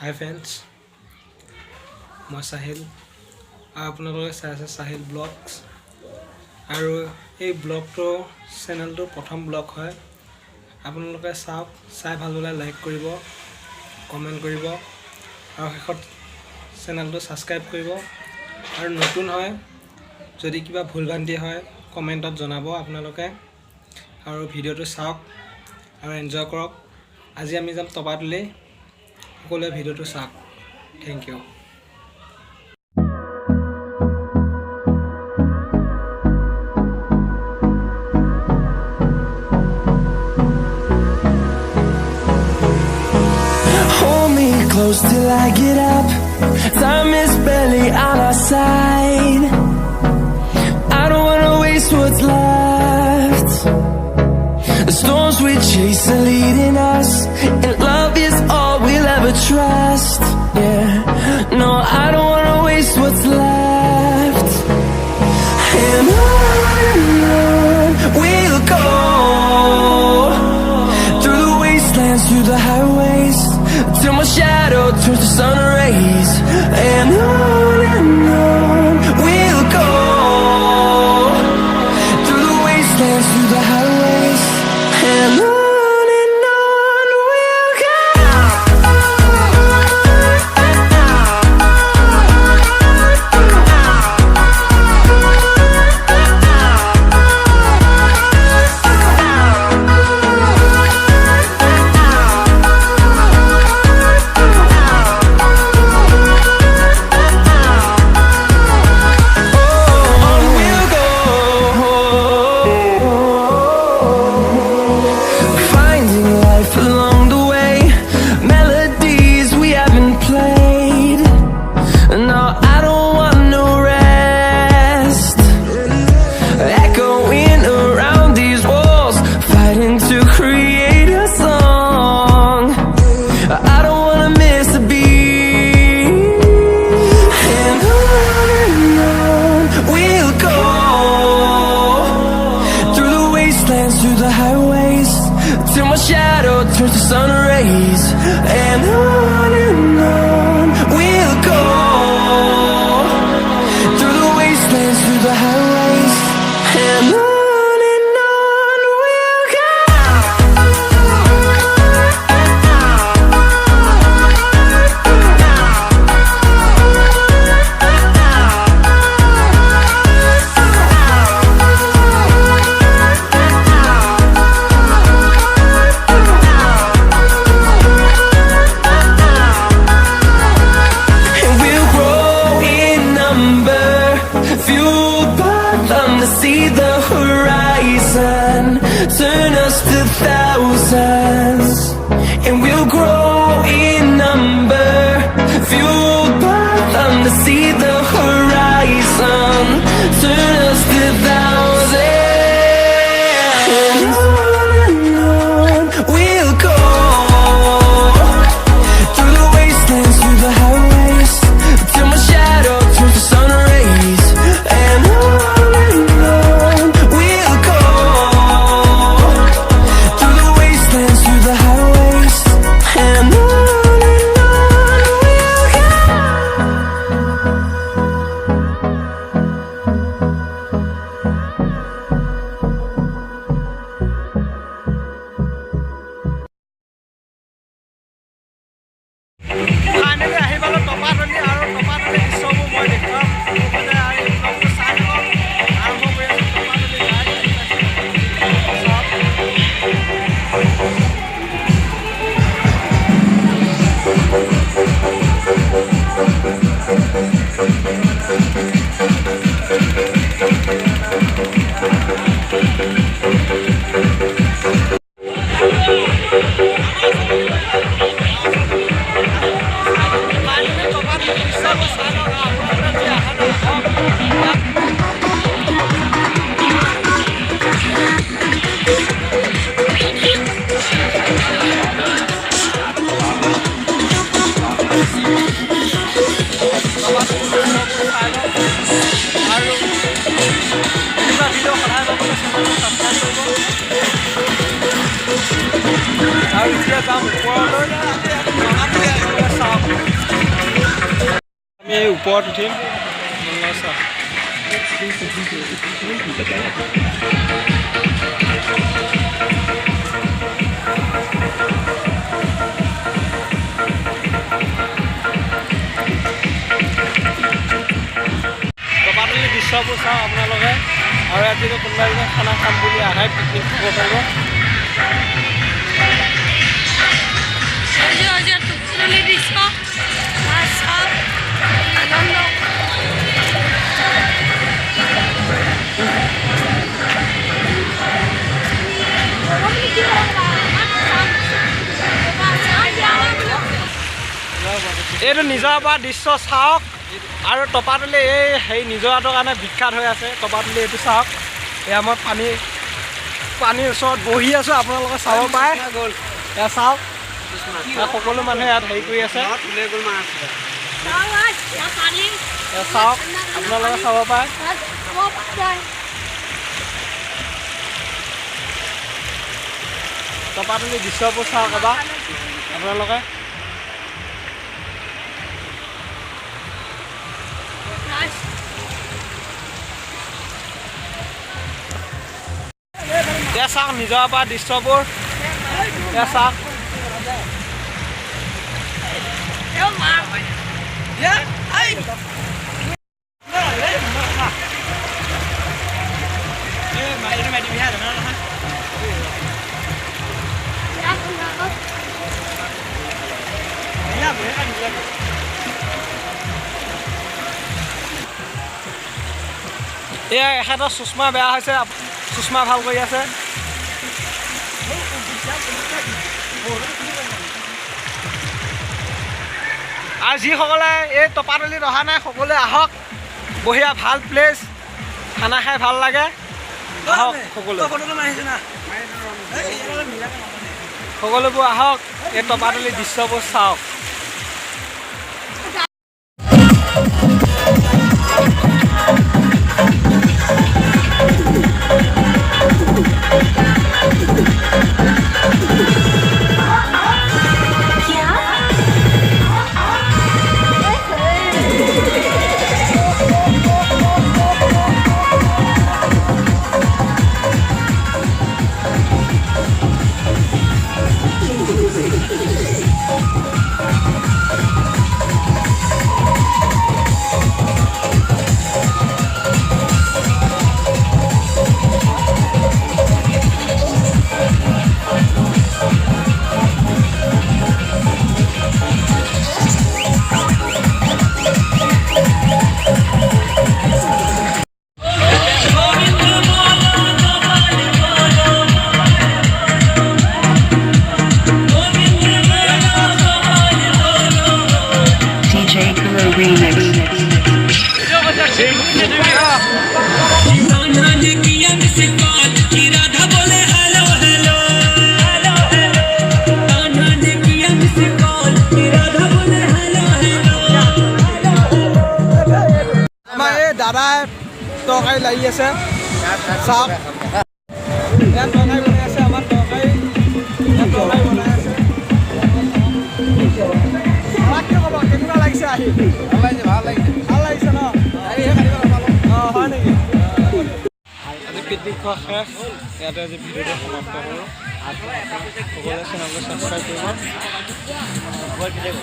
Hi friends, মই সাহিল আৰু আপোনালোকে চাই আছে সাহিল ব্লগছ আৰু এই ব্লগটো চেনেলটো প্ৰথম ব্লগ হয় আপোনালোকে চাওক চাই ভাল হ'লে লাইক কৰিব কমেন্ট কৰিব আৰু শেষত চেনেলটো সাবস্ক্ৰাইব কৰিব আৰু নতুন হয় যদি কিবা ভুলভ্ৰান্তি হয় কমেন্টত জনাব আপোনালোকে আৰু ভিডিওটো চাওক আৰু এনজয় কৰক আজি আমি যাম টপাতলি সকলোৱে ভিডিওটো চাওক thank you Close till I get up. Time is barely on our side. I don't wanna waste what's left. The storms we chase are leading us, and love is all we'll ever trust. Yeah, no, I don't wanna waste what's left. And on we'll go, through the wastelands, through the highways, till my shadow turns to sun rays. And on we'll go, through the wastelands, through the highways. And on we'll go. Through the highways, till my shadow turns to sun rays. And on we'll go, through the wastelands, through the highways. And on we'll go. See the horizon, turn us to thousands, and we'll grow in number, fueled by them to see the horizon, turn us to thousands. And on we'll go, through the wastelands, through the highways, till my shadow turns to sun rays. And আৰু এতিয়া যাম ওপৰলৈ এই ওপৰত উঠিম চাওক টপাতলি দৃশ্যবোৰ চাওঁ আপোনালোকে আৰু ইয়াত যদি কোনোবা এজনে খানা খাম বুলি আহে পিকনিক খাব পাৰিব এইটো নিজৰ পৰা দৃশ্য চাওক আৰু টপাতলি এই হেৰি নিজৰাটোৰ কাৰণে বিখ্যাত হৈ আছে টপাতলি এইটো চাওক এয়া মই পানীৰ ওচৰত বহি আছোঁ আপোনালোকে চাব পাৰে এয়া চাওক সকলো মানুহে ইয়াত হেৰি কৰি আছে চাওক আপোনালোকে চাব পাৰে টপাতলি দৃশ্যবোৰ চাওক এবাৰ আপোনালোকে এতিয়া চাওক নিজৰ পৰা দৃশ্যবোৰ এতিয়া চাওক এয়া এখেতৰ চুচমা বেয়া হৈছে চুচমা ভাল কৰি আছে আৰু যিসকলে এই টপাতলিত অহা নাই সকলোৱে আহক বঢ়িয়া ভাল প্লেচ খানা খাই ভাল লাগে আহক সকলোবোৰ আহক এই টপাতলি দৃশ্যবোৰ চাওক দাদাই তৰকাৰী লাগি আছে চাওক ইয়াত তৰকাৰী বনাই আছে আমাৰ তৰকাৰী বনাই আছে কি খবৰ কেনেকুৱা লাগিছে আহি ভাল লাগিছে ন অঁ হয় নেকি আজি পিকনিক খোৱা শেষ ইয়াতে আজি ভিডিঅ'টো সমাপ্ত কৰোঁ সকলোৱে চেনেলটো ছাবস্ক্ৰাইব কৰিব